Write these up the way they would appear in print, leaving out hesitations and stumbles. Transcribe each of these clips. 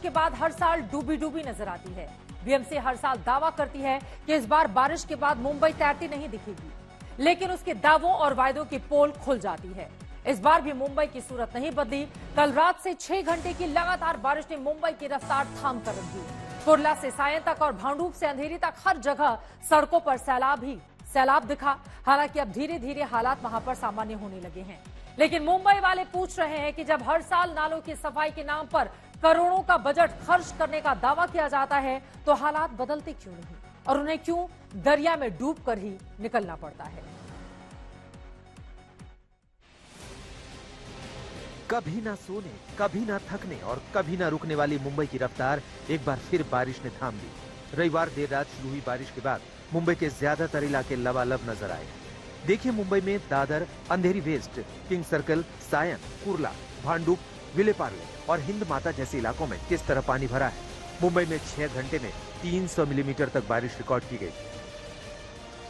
के बाद हर साल डूबी डूबी नजर आती है। बीएमसी हर साल दावा करती है कि इस बार बारिश के बाद मुंबई तैरती नहीं दिखेगी, लेकिन उसके दावों और वायदों की पोल खुल जाती है। इस बार भी मुंबई की सूरत नहीं बदली। कल रात से 6 घंटे की लगातार बारिश ने मुंबई की रफ्तार थाम कर रख दी। कुर्ला से सायन तक और भांडूप से अंधेरी तक हर जगह सड़कों पर सैलाब दिखा। हालांकि अब धीरे धीरे हालात वहां पर सामान्य होने लगे हैं, लेकिन मुंबई वाले पूछ रहे हैं कि जब हर साल नालों की सफाई के नाम पर करोड़ों का बजट खर्च करने का दावा किया जाता है तो हालात बदलते क्यों नहीं और उन्हें क्यों दरिया में डूबकर ही निकलना पड़ता है। कभी ना सोने, कभी ना थकने और कभी ना रुकने वाली मुंबई की रफ्तार एक बार फिर बारिश ने थाम ली। रविवार देर रात शुरू हुई बारिश के बाद मुंबई के ज्यादातर इलाके लबालब नजर आए। देखिए मुंबई में Dadar, Andheri west, King Circle, Sion, Kurla, Bhandup, Vile Parle और हिंद माता जैसे इलाकों में किस तरह पानी भरा है। मुंबई में 6 घंटे में 300 मिलीमीटर तक बारिश रिकॉर्ड की गई।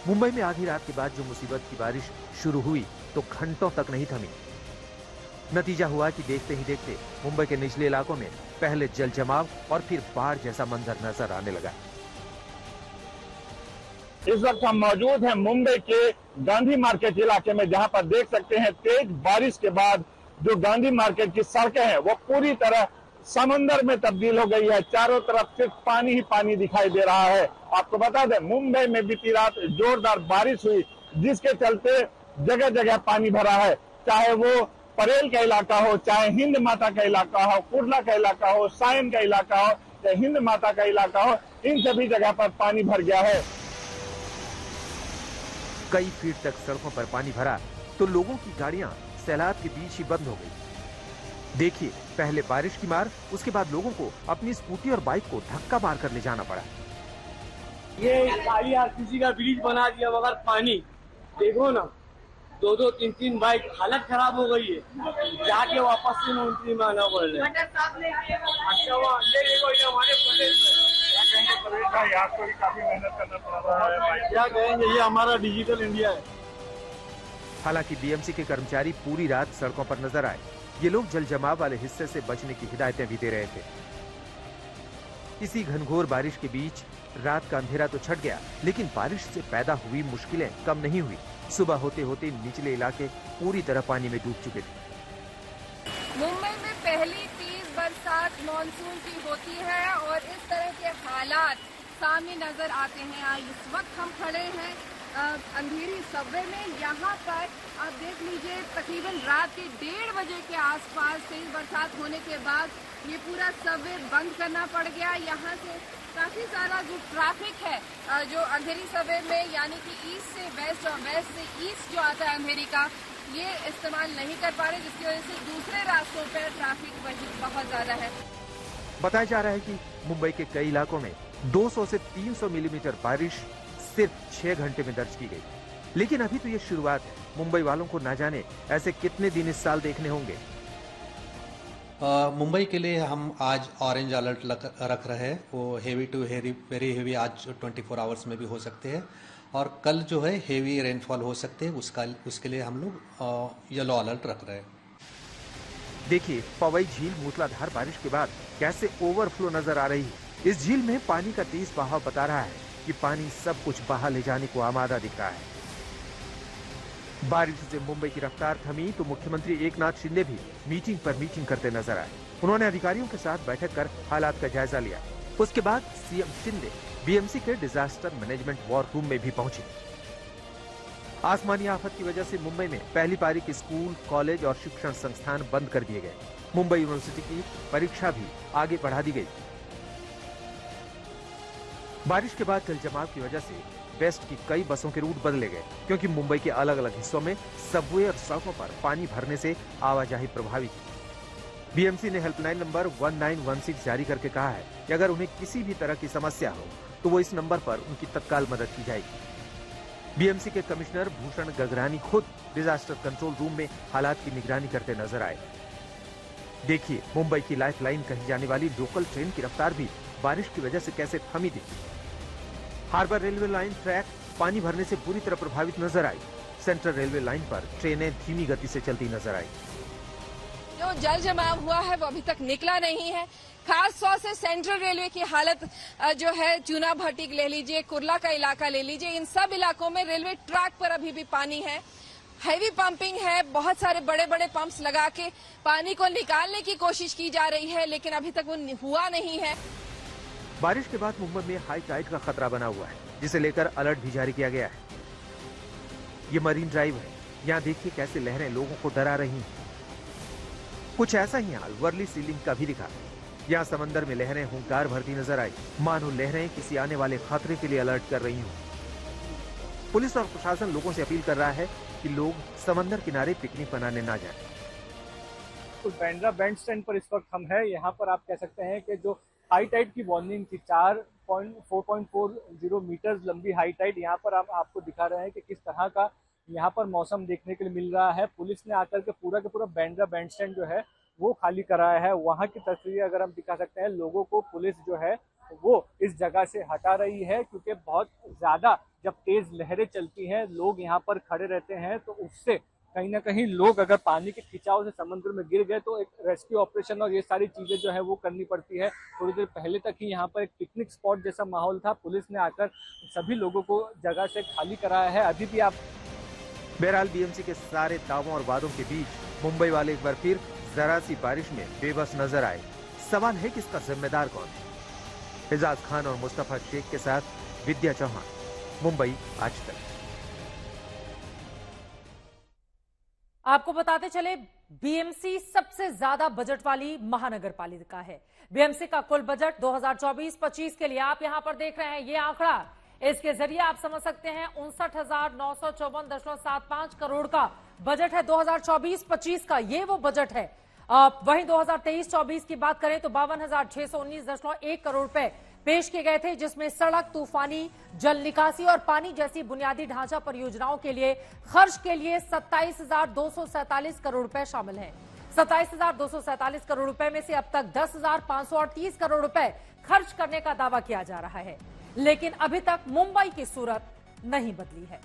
मुंबई में आधी रात के बाद जो मुसीबत की बारिश शुरू हुई तो घंटों तक नहीं थमी। नतीजा हुआ कि देखते ही देखते मुंबई के निचले इलाकों में पहले जल जमाव और फिर बाढ़ जैसा मंजर नजर आने लगा। इस वक्त हम मौजूद हैं मुंबई के गांधी मार्केट इलाके में, जहां पर देख सकते हैं तेज बारिश के बाद जो गांधी मार्केट की सड़कें हैं वो पूरी तरह समंदर में तब्दील हो गई है। चारों तरफ सिर्फ पानी ही पानी दिखाई दे रहा है। आपको बता दें मुंबई में बीती रात जोरदार बारिश हुई, जिसके चलते जगह जगह पानी भरा है। चाहे वो परेल का इलाका हो, चाहे हिंद माता का इलाका हो, कुर्ला का इलाका हो, सायन का इलाका हो, चाहे हिंद माता का इलाका हो, इन सभी जगह पर पानी भर गया है। कई फीट तक सड़कों पर पानी भरा तो लोगों की गाड़ियां सैलाब के बीच ही बंद हो गई। देखिए पहले बारिश की मार, उसके बाद लोगों को अपनी स्कूटी और बाइक को धक्का मार कर ले जाना पड़ा। ये खाली आरसीसी का ब्रिज बना दिया मगर पानी देखो ना, 2-2, 3-3 बाइक हालत खराब हो गई है। जाके वापस से मंत्री में आना पड़ रहा है। काफी मेहनत करना पड़ रहा है। क्या कहेंगे, ये हमारा डिजिटल इंडिया है। हालांकि बीएमसी के कर्मचारी पूरी रात सड़कों पर नजर आए। ये लोग जल जमाव वाले हिस्से से बचने की हिदायतें भी दे रहे थे। इसी घनघोर बारिश के बीच रात का अंधेरा तो छट गया, लेकिन बारिश से पैदा हुई मुश्किलें कम नहीं हुई। सुबह होते होते निचले इलाके पूरी तरह पानी में डूब चुके थे। मुंबई में पहली तेज बरसात मानसून की होती है और इस तरह के हालात सामने नजर आते हैं। इस वक्त हम खड़े हैं अंधेरी सबवे में। यहाँ पर आप देख लीजिए तकरीबन रात के 1:30 बजे के आसपास तेज बरसात होने के बाद ये पूरा सबवे बंद करना पड़ गया। यहाँ से काफी सारा जो ट्रैफिक है जो अंधेरी सबवे में, यानी कि ईस्ट से वेस्ट और वेस्ट से ईस्ट जो आता है अंधेरी का, ये इस्तेमाल नहीं कर पा रहे, जिसकी वजह से दूसरे रास्तों पर ट्रैफिक बहुत ज्यादा है। बताया जा रहा है कि मुंबई के कई इलाकों में 200 से 300 मिलीमीटर बारिश सिर्फ 6 घंटे में दर्ज की गई। लेकिन अभी तो ये शुरुआत है। मुंबई वालों को ना जाने ऐसे कितने दिन इस साल देखने होंगे। मुंबई के लिए हम आज ऑरेंज अलर्ट रख रहे हैं। वो हेवी टू वेरी हेवी आज 24 आवर्स में भी हो सकते हैं और कल जो है हेवी रेनफॉल हो सकते हैं, उसके लिए हम लोग येलो अलर्ट रख रहे हैं। देखिए पवई झील मूसलाधार बारिश के बाद कैसे ओवरफ्लो नजर आ रही है। इस झील में पानी का तेज बहाव बता रहा है कि पानी सब कुछ बहा ले जाने को आमादा दिख रहा है। बारिश से मुंबई की रफ्तार थमी तो मुख्यमंत्री एकनाथ शिंदे भी मीटिंग पर मीटिंग करते नजर आए। उन्होंने अधिकारियों के साथ बैठक कर हालात का जायजा लिया। उसके बाद सीएम शिंदे बीएमसी के डिजास्टर मैनेजमेंट वॉर रूम में भी पहुंचे। आसमानी आफत की वजह से मुंबई में पहली पारी के स्कूल, कॉलेज और शिक्षण संस्थान बंद कर दिए गए। मुंबई यूनिवर्सिटी की परीक्षा भी आगे बढ़ा दी गई। बारिश के बाद जल जमाव की वजह से वेस्ट की कई बसों के रूट बदले गए, क्योंकि मुंबई के अलग अलग हिस्सों में सबवे और सड़कों पर पानी भरने से आवाजाही प्रभावित हुई। बीएमसी ने हेल्पलाइन नंबर 1916 जारी करके कहा है कि अगर उन्हें किसी भी तरह की समस्या हो तो वो इस नंबर पर उनकी तत्काल मदद की जाएगी। बीएमसी के कमिश्नर भूषण गगरानी खुद डिजास्टर कंट्रोल रूम में हालात की निगरानी करते नजर आए। देखिए मुंबई की लाइफलाइन कही जाने वाली लोकल ट्रेन की रफ्तार भी बारिश की वजह से कैसे थमी दिखी। हार्बर रेलवे लाइन ट्रैक पानी भरने से पूरी तरह प्रभावित नजर आई। सेंट्रल रेलवे लाइन पर ट्रेनें धीमी गति से चलती नजर आई। जो जल जमाव हुआ है वो अभी तक निकला नहीं है। खास तौर से सेंट्रल रेलवे की हालत जो है, चूना भट्टी ले लीजिए, कुर्ला का इलाका ले लीजिए, इन सब इलाकों में रेलवे ट्रैक पर अभी भी पानी है। हैवी पंपिंग है, बहुत सारे बड़े बड़े पंप्स लगा के पानी को निकालने की कोशिश की जा रही है, लेकिन अभी तक वो हुआ नहीं है। बारिश के बाद मुंबई में हाई टाइड का खतरा बना हुआ है, जिसे लेकर अलर्ट भी जारी किया गया है। ये मरीन ड्राइव है, यहाँ देखिए कैसे लहरें लोगों को डरा रही हैं। कुछ ऐसा ही हाल वर्ली सीलिंग का भी दिखा। यहाँ समंदर में लहरें हुंकार भरती नजर आई, मानो लहरें किसी आने वाले खतरे के लिए अलर्ट कर रही हों। पुलिस और प्रशासन लोगों से अपील कर रहा है कि लोग समंदर किनारे पिकनिक मनाने ना जाएं। तो बांद्रा बैंड स्टैंड पर इस वक्त हम हैं। यहाँ पर आप कह सकते हैं कि जो हाई टाइड की वार्निंग थी, 4.40 मीटर लंबी हाई टाइड, यहाँ पर हम आपको दिखा रहे हैं कि किस तरह का यहाँ पर मौसम देखने के लिए मिल रहा है। पुलिस ने आकर के पूरा बांद्रा बैंड स्टैंड जो है वो खाली कराया है। वहाँ की तस्वीरें अगर हम दिखा सकते हैं, लोगों को पुलिस जो है वो इस जगह से हटा रही है, क्योंकि बहुत ज्यादा जब तेज लहरें चलती हैं, लोग यहाँ पर खड़े रहते हैं, तो उससे कहीं ना कहीं लोग अगर पानी के खिंचाव से समुद्र में गिर गए तो एक रेस्क्यू ऑपरेशन और ये सारी चीजें जो है वो करनी पड़ती है। थोड़ी देर पहले तक ही यहाँ पर एक पिकनिक स्पॉट जैसा माहौल था। पुलिस ने आकर सभी लोगों को जगह से खाली कराया है। अभी भी आप बहरहाल बीएमसी के सारे दावों और वादों के बीच मुंबई वाले एक बार फिर जरा सी बारिश में बेबस नजर आए। सवाल है कि इसका जिम्मेदार कौन है? एजाज खान और मुस्तफा शेख के साथ विद्या चौहान, मुंबई आज तक। आपको बताते चले, बीएमसी सबसे ज्यादा बजट वाली महानगर पालिका है। बीएमसी का कुल बजट 2024-25 के लिए आप यहां पर देख रहे हैं ये आंकड़ा। इसके जरिए आप समझ सकते हैं 59,954.75 करोड़ का बजट है 2024-25 का। ये वो बजट है। वहीं 2023-24 की बात करें तो 52,619.1 करोड़ रुपए पेश किए गए थे, जिसमें सड़क, तूफानी जल निकासी और पानी जैसी बुनियादी ढांचा परियोजनाओं के लिए खर्च के लिए 27,247 करोड़ रुपए शामिल हैं। 27,247 करोड़ रुपए में से अब तक 10,538 करोड़ रुपए खर्च करने का दावा किया जा रहा है, लेकिन अभी तक मुंबई की सूरत नहीं बदली है।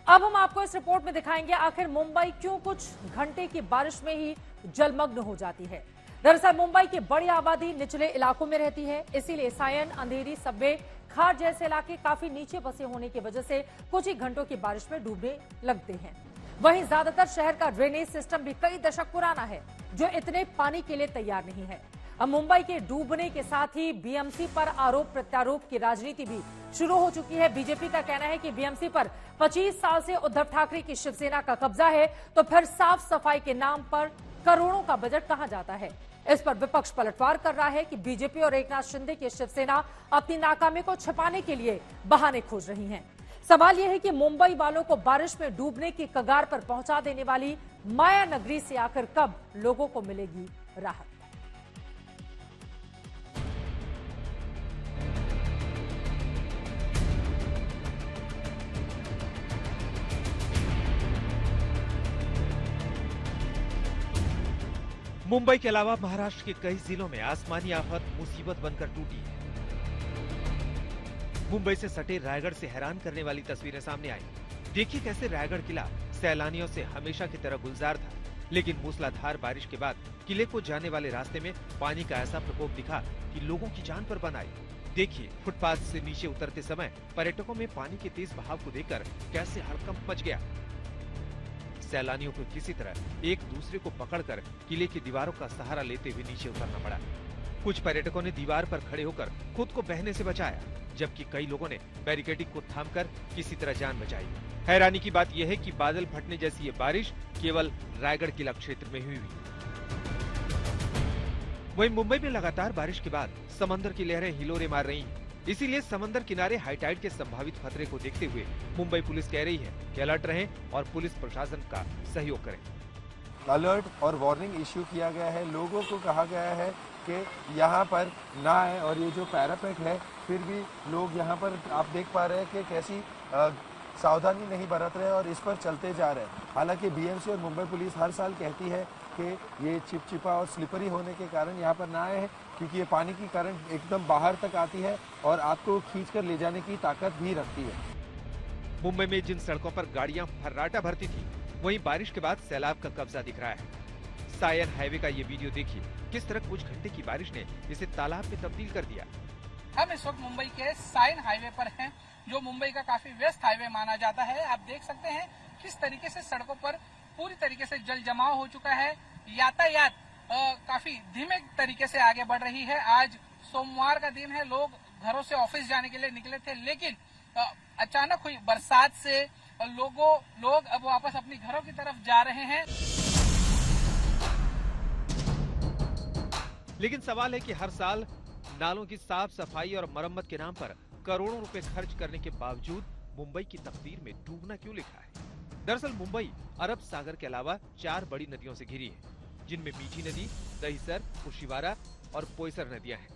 अब हम आपको इस रिपोर्ट में दिखाएंगे आखिर मुंबई क्यों कुछ घंटे की बारिश में ही जलमग्न हो जाती है। दरअसल मुंबई की बड़ी आबादी निचले इलाकों में रहती है, इसीलिए सायन, अंधेरी, सबवे, खार जैसे इलाके काफी नीचे बसे होने की वजह से कुछ ही घंटों की बारिश में डूबने लगते हैं। वहीं ज्यादातर शहर का ड्रेनेज सिस्टम भी कई दशक पुराना है, जो इतने पानी के लिए तैयार नहीं है। अब मुंबई के डूबने के साथ ही बीएमसी पर आरोप प्रत्यारोप की राजनीति भी शुरू हो चुकी है। बीजेपी का कहना है कि बीएमसी पर 25 साल से उद्धव ठाकरे की शिवसेना का कब्जा है, तो फिर साफ सफाई के नाम पर करोड़ों का बजट कहां जाता है। इस पर विपक्ष पलटवार कर रहा है कि बीजेपी और एकनाथ शिंदे की शिवसेना अपनी नाकामी को छिपाने के लिए बहाने खोज रही है। सवाल यह है कि मुंबई वालों को बारिश में डूबने की कगार पर पहुंचा देने वाली माया नगरी से आखिर कब लोगों को मिलेगी राहत। मुंबई के अलावा महाराष्ट्र के कई जिलों में आसमानी आफत मुसीबत बनकर टूटी है। मुंबई से सटे रायगढ़ से हैरान करने वाली तस्वीरें सामने आई। देखिए कैसे रायगढ़ किला सैलानियों से हमेशा की तरह गुलजार था, लेकिन मूसलाधार बारिश के बाद किले को जाने वाले रास्ते में पानी का ऐसा प्रकोप दिखा कि लोगों की जान पर बन आई। देखिए फुटपाथ से नीचे उतरते समय पर्यटकों में पानी के तेज बहाव को देखकर कैसे हड़कंप मच गया। सैलानियों को किसी तरह एक दूसरे को पकड़कर किले की दीवारों का सहारा लेते हुए नीचे उतरना पड़ा। कुछ पर्यटकों ने दीवार पर खड़े होकर खुद को बहने से बचाया, जबकि कई लोगों ने बैरिकेडिंग को थामकर किसी तरह जान बचाई। हैरानी की बात यह है कि बादल फटने जैसी ये बारिश केवल रायगढ़ किला क्षेत्र में हुई। वहीं मुंबई में लगातार बारिश के बाद समंदर की लहरें हिलोरे मार रही हैं। इसीलिए समंदर किनारे हाईटाइड के संभावित खतरे को देखते हुए मुंबई पुलिस कह रही है कि अलर्ट रहें और पुलिस प्रशासन का सहयोग करें। अलर्ट और वार्निंग इश्यू किया गया है। लोगों को कहा गया है कि यहाँ पर ना आए, और ये जो पैरापेट है फिर भी लोग यहाँ पर आप देख पा रहे हैं कि कैसी सावधानी नहीं बरत रहे और इस पर चलते जा रहे हैं। हालांकि बीएमसी और मुंबई पुलिस हर साल कहती है कि ये चिपचिपा और स्लिपरी होने के कारण यहाँ पर ना आए हैं, क्योंकि ये पानी की करंट एकदम बाहर तक आती है और आपको खींचकर ले जाने की ताकत भी रखती है। मुंबई में जिन सड़कों पर गाड़ियां फर्राटा भरती थी, वहीं बारिश के बाद सैलाब का कब्जा दिख रहा है। सायन हाईवे का ये वीडियो देखिए, किस तरह कुछ घंटे की बारिश ने इसे तालाब में तब्दील कर दिया। हम इस वक्त मुंबई के सायन हाईवे पर हैं, जो मुंबई का काफी व्यस्त हाईवे माना जाता है। आप देख सकते हैं किस तरीके से सड़कों पर पूरी तरीके से जल जमाव हो चुका है। यातायात काफी धीमे तरीके से आगे बढ़ रही है। आज सोमवार का दिन है, लोग घरों से ऑफिस जाने के लिए निकले थे, लेकिन अचानक हुई बरसात से लोग अब वापस अपनी घरों की तरफ जा रहे हैं। लेकिन सवाल है कि हर साल नालों की साफ सफाई और मरम्मत के नाम पर करोड़ों रुपए खर्च करने के बावजूद मुंबई की तकदीर में डूबना क्यों लिखा है? दरअसल मुंबई अरब सागर के अलावा 4 बड़ी नदियों से घिरी है, जिनमें मीठी नदी, दहीसर, ओशिवारा और पोयसर नदियां हैं।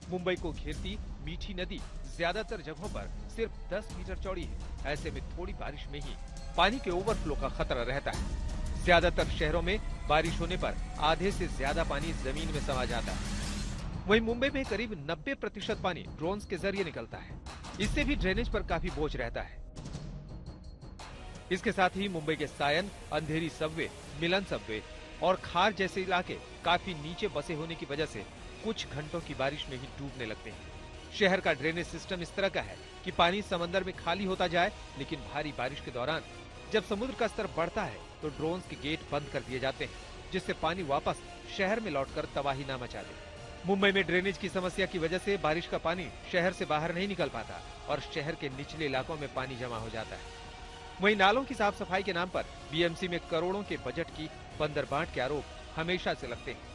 मुंबई को घेरती मीठी नदी ज्यादातर जगहों पर सिर्फ 10 मीटर चौड़ी है। ऐसे में थोड़ी बारिश में ही पानी के ओवरफ्लो का खतरा रहता है। ज्यादातर शहरों में बारिश होने पर आधे से ज्यादा पानी जमीन में समा जाता है। वहीं मुंबई में करीब 90% पानी ड्रोन्स के जरिए निकलता है। इससे भी ड्रेनेज पर काफी बोझ रहता है। इसके साथ ही मुंबई के सायन, अंधेरी सबवे, मिलन सबवे और खार जैसे इलाके काफी नीचे बसे होने की वजह से कुछ घंटों की बारिश में ही डूबने लगते हैं। शहर का ड्रेनेज सिस्टम इस तरह का है कि पानी समंदर में खाली होता जाए, लेकिन भारी बारिश के दौरान जब समुद्र का स्तर बढ़ता है तो ड्रोन्स के गेट बंद कर दिए जाते हैं, जिससे पानी वापस शहर में लौटकर तबाही न मचा दे। मुंबई में ड्रेनेज की समस्या की वजह से बारिश का पानी शहर से बाहर नहीं निकल पाता और शहर के निचले इलाकों में पानी जमा हो जाता है। वहीं नालों की साफ सफाई के नाम पर बीएमसी में करोड़ों के बजट की बंदरबांट के आरोप हमेशा से लगते हैं।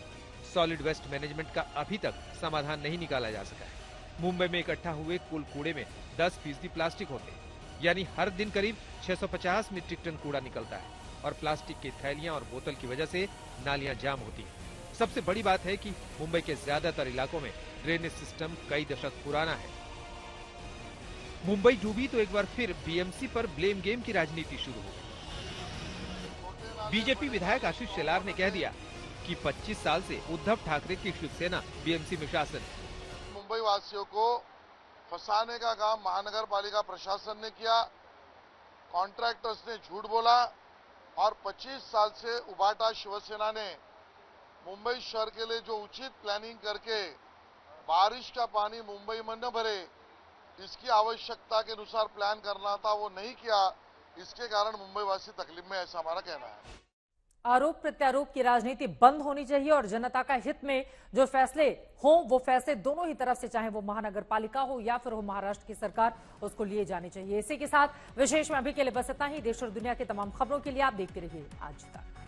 सॉलिड वेस्ट मैनेजमेंट का अभी तक समाधान नहीं निकाला जा सका है। मुंबई में इकट्ठा हुए कुल कूड़े में 10% प्लास्टिक होते हैं, यानी हर दिन करीब 650 मीट्रिक टन कूड़ा निकलता है और प्लास्टिक की थैलियां और बोतल की वजह से नालियां जाम होती हैं। सबसे बड़ी बात है कि मुंबई के ज्यादातर इलाकों में ड्रेनेज सिस्टम कई दशक पुराना है। मुंबई डूबी तो एक बार फिर बीएमसी पर ब्लेम गेम की राजनीति शुरू हो गई। बीजेपी विधायक आशीष शेलार ने कह दिया कि 25 साल से उद्धव ठाकरे की शिवसेना बीएमसी में शासन है। मुंबई वासियों को फंसाने का काम महानगर पालिका प्रशासन ने किया, कॉन्ट्रैक्टर्स ने झूठ बोला और 25 साल से उबाटा शिवसेना ने मुंबई शहर के लिए जो उचित प्लानिंग करके बारिश का पानी मुंबई में न भरे, इसकी आवश्यकता के अनुसार प्लान करना था, वो नहीं किया। इसके कारण मुंबई वासी तकलीफ में, ऐसा हमारा कहना है। आरोप प्रत्यारोप की राजनीति बंद होनी चाहिए और जनता का हित में जो फैसले हों वो फैसले दोनों ही तरफ से, चाहे वो महानगर पालिका हो या फिर हो महाराष्ट्र की सरकार, उसको लिए जाने चाहिए। इसी के साथ विशेष में अभी के लिए बस इतना ही। देश और दुनिया की तमाम खबरों के लिए आप देखते रहिए आज तक।